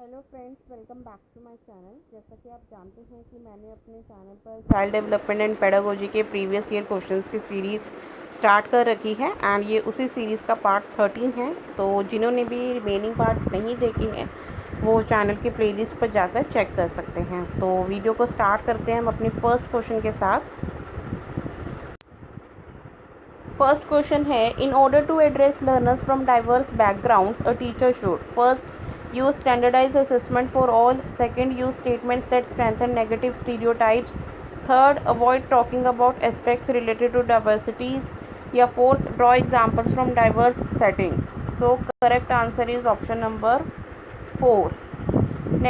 Hello friends, welcome back to my channel. जैसा कि आप जानते हैं कि मैंने अपने चैनल पर चाइल्ड डेवलपमेंट एंड पेडागोजी के प्रीवियस ईयर क्वेश्चंस की सीरीज़ स्टार्ट कर रखी है एंड ये उसी सीरीज़ का पार्ट 13 है। तो जिन्होंने भी रिमेनिंग पार्ट्स नहीं देखे हैं वो चैनल के प्लेलिस्ट पर जाकर चेक कर सकते हैं। तो वीडियो को स्टार्ट करते हैं हम अपने फर्स्ट क्वेश्चन के साथ। फर्स्ट क्वेश्चन है, in order to address learners from diverse backgrounds a teacher should first use standardized assessment for all, second use statements that strengthen negative stereotypes, third avoid talking about aspects related to diversities या fourth draw examples from diverse settings. So correct answer is option number 4.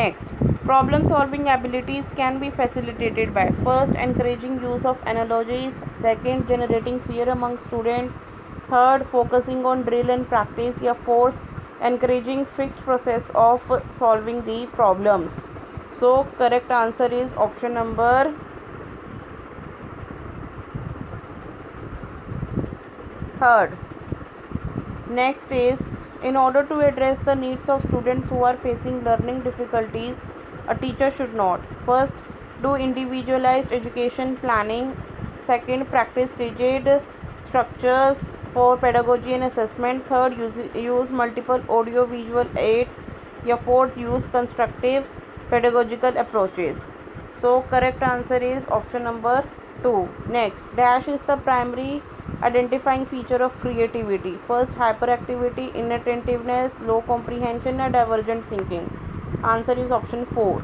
Next, problem solving abilities can be facilitated by first encouraging use of analogies, second generating fear among students, third focusing on drill and practice, या fourth encouraging fixed process of solving the problems. So correct answer is option number third. Next is, in order to address the needs of students who are facing learning difficulties, a teacher should not first do individualized education planning, second practice rigid structures for pedagogy and assessment, third use multiple audio visual aids, या fourth use constructive pedagogical approaches. So correct answer is option number 2. Next, dash is the primary identifying feature of creativity. First, hyperactivity, inattentiveness, low comprehension, or divergent thinking. Answer is option 4.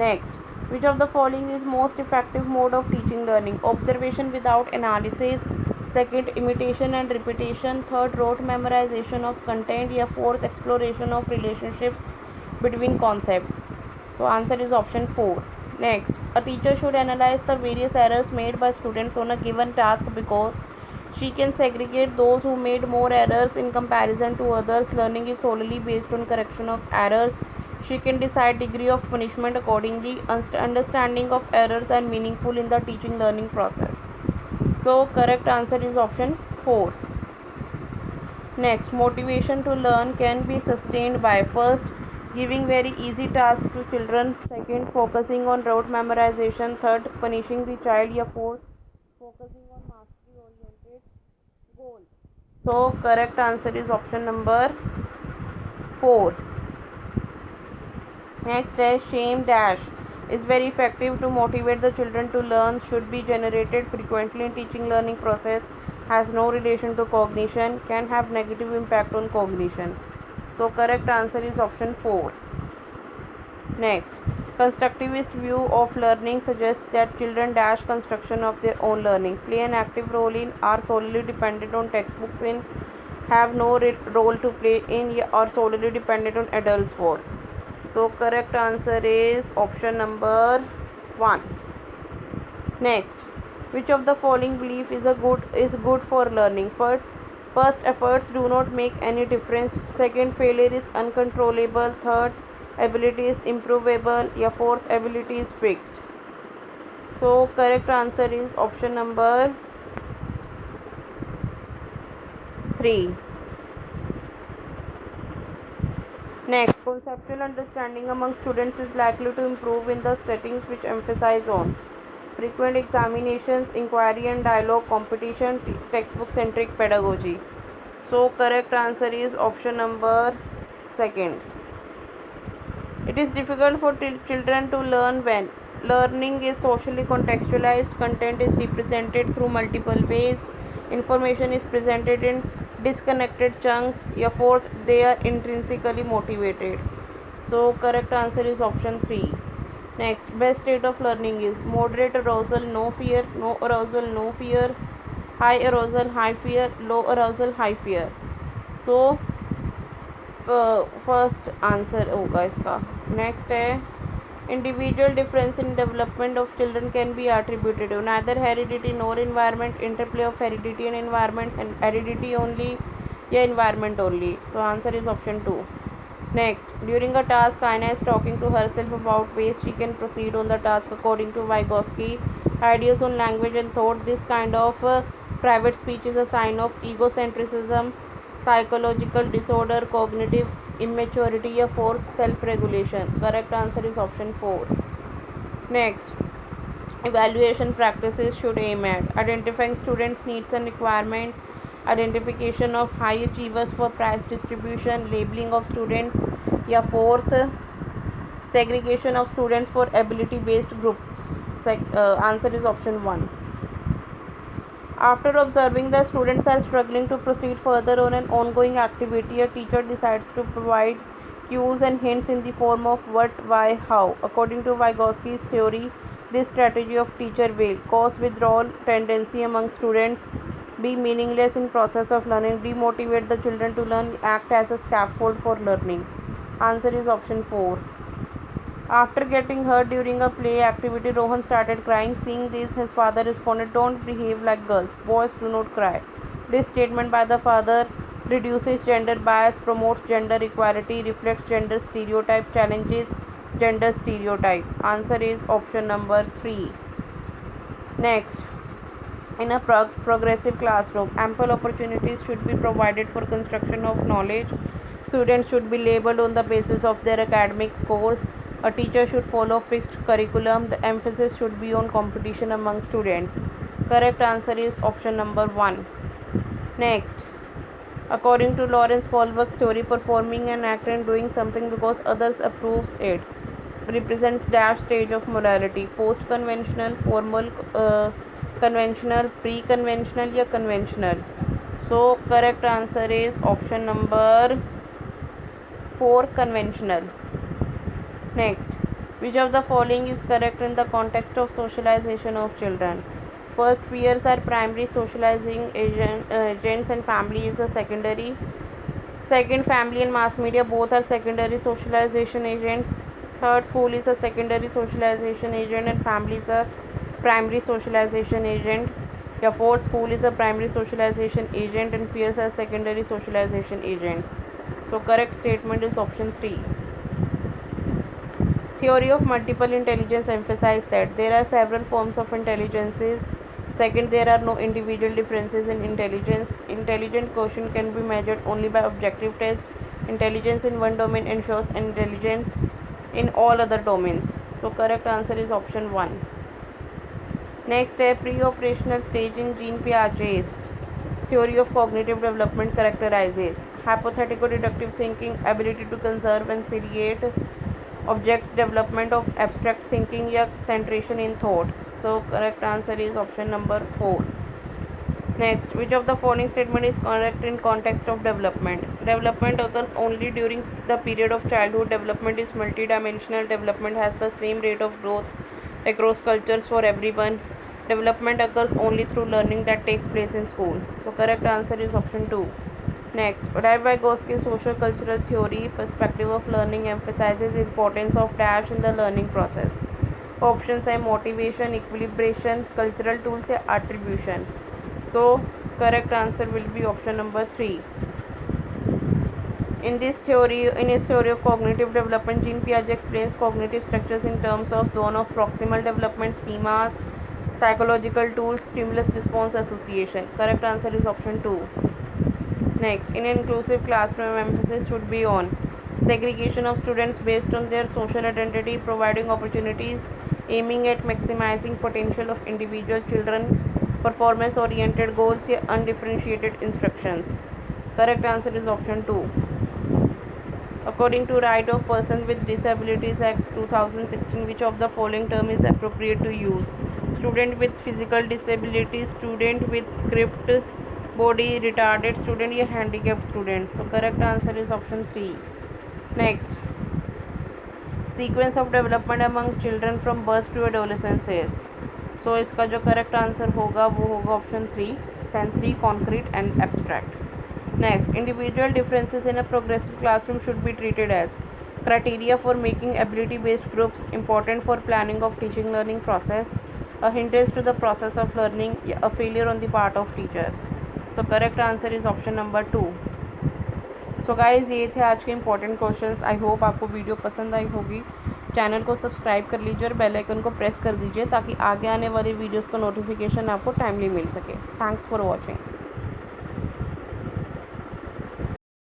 Next, which of the following is most effective mode of teaching learning? Observation without analysis, second imitation and repetition, third rote memorization of content, या fourth exploration of relationships between concepts. So answer is option 4. Next, a teacher should analyze the various errors made by students on a given task because she can segregate those who made more errors in comparison to others. Learning is solely based on correction of errors. She can decide degree of punishment accordingly. Understanding of errors are meaningful in the teaching learning process. So correct answer is option 4. Next, motivation to learn can be sustained by first giving very easy tasks to children, second focusing on rote memorization, third punishing the child, या fourth focusing on mastery oriented goals. So correct answer is option number 4. Next is shame dash is very effective to motivate the children to learn, should be generated frequently in teaching learning process, has no relation to cognition, can have negative impact on cognition. So correct answer is option 4. Next, constructivist view of learning suggests that children dash construction of their own learning, play an active role in, are solely dependent on textbooks in, have no role to play in, or solely dependent on adults for. So correct answer is option number 1. Next, which of the following belief is good for learning? First, efforts do not make any difference. Second, failure is uncontrollable. Third, ability is improvable. या fourth, ability is fixed. So correct answer is option number 3. Next, conceptual understanding among students is likely to improve in the settings which emphasize on frequent examinations, inquiry and dialogue, competition, textbook-centric pedagogy. So correct answer is option number 2. It is difficult for children to learn when learning is socially contextualized, content is represented through multiple ways, information is presented in disconnected chunks, या fourth, they are intrinsically motivated. So correct answer is option 3. Next, best state of learning is moderate arousal, no fear, no arousal, no fear, high arousal, high fear, low arousal, high fear. So first answer होगा इसका. Next है, individual difference in development of children can be attributed to neither heredity nor environment, interplay of heredity and environment, and heredity only या environment only. So answer is option 2. Next, during a task, Aina is talking to herself about ways she can proceed on the task according to Vygotsky. Ideas on language and thought. This kind of private speech is a sign of egocentrism, psychological disorder, cognitive immaturity या fourth self regulation. Correct answer is option 4. Next, evaluation practices should aim at identifying students' needs and requirements, identification of high achievers for prize distribution, labeling of students, या fourth segregation of students for ability based groups. Answer is option 1. After observing that students are struggling to proceed further on an ongoing activity, a teacher decides to provide cues and hints in the form of what, why, how. According to Vygotsky's theory, this strategy of teacher will cause withdrawal tendency among students, be meaningless in process of learning, demotivate the children to learn, act as a scaffold for learning. Answer is option 4. After getting hurt during a play activity, Rohan started crying. Seeing this, his father responded, "Don't behave like girls. Boys do not cry." This statement by the father reduces gender bias, promotes gender equality, reflects gender stereotype, challenges gender stereotype. Answer is option number 3. Next, in a progressive classroom, ample opportunities should be provided for construction of knowledge. Students should be labeled on the basis of their academic scores. A teacher should follow fixed curriculum. The emphasis should be on competition among students. Correct answer is option number 1. Next, according to Lawrence Kohlberg's theory, performing an act and doing something because others approves it represents dash stage of morality: post conventional, formal, conventional, pre conventional या conventional. So correct answer is option number 4, conventional. Next, which of the following is correct in the context of socialization of children? First, peers are primary socializing agents and family is a secondary. Second, family and mass media both are secondary socialization agents. Third, school is a secondary socialization agent and family is a primary socialization agent. Yeah, fourth, school is a primary socialization agent and peers are secondary socialization agents. So correct statement is option 3. Theory of multiple intelligence emphasizes that there are several forms of intelligences. Second, there are no individual differences in intelligence. Intelligent quotient can be measured only by objective tests. Intelligence in one domain ensures intelligence in all other domains. So correct answer is option 1. Next, a pre-operational stage in Jean Piaget's theory of cognitive development characterizes hypothetical deductive thinking, ability to conserve and seriate objects, development of abstract thinking या centration in thought. So correct answer is option number 4. Next, which of the following statement is correct in context of development? Development occurs only during the period of childhood. Development is multidimensional. Development has the same rate of growth across cultures for everyone. Development occurs only through learning that takes place in school. So correct answer is option 2. Next, Vygotsky's social cultural theory perspective of learning emphasizes the importance of dash in the learning process. Options are motivation, equilibration, cultural tools या attribution. So correct answer will be option number 3. In his theory of cognitive development, Jean Piaget explains cognitive structures in terms of zone of proximal development, schemas, psychological tools, stimulus response association. Correct answer is option 2. Next, in an inclusive classroom, emphasis should be on segregation of students based on their social identity, providing opportunities, aiming at maximizing potential of individual children, performance oriented goals या undifferentiated instructions. Correct answer is option 2. According to Right of Persons with Disabilities Act 2016, which of the following term is appropriate to use? Student with physical disability, student with crimped body, retarded student या handicapped student. So correct answer is option 3. Next, sequence of development among children from birth to adolescence is. So इसका जो correct answer होगा वो होगा option 3, sensory, concrete and abstract. Next, individual differences in a progressive classroom should be treated as criteria for making ability-based groups, important for planning of teaching learning process, a hindrance to the process of learning, a failure on the part of teacher. So correct answer is option number 2. So guys, ये थे आज के important questions. I hope आपको video पसंद आई होगी. Channel को subscribe कर लीजिए और बेल आइकन को प्रेस कर दीजिए ताकि आगे आने वाली वीडियोस का नोटिफिकेशन आपको टाइमली मिल सके. Thanks for watching.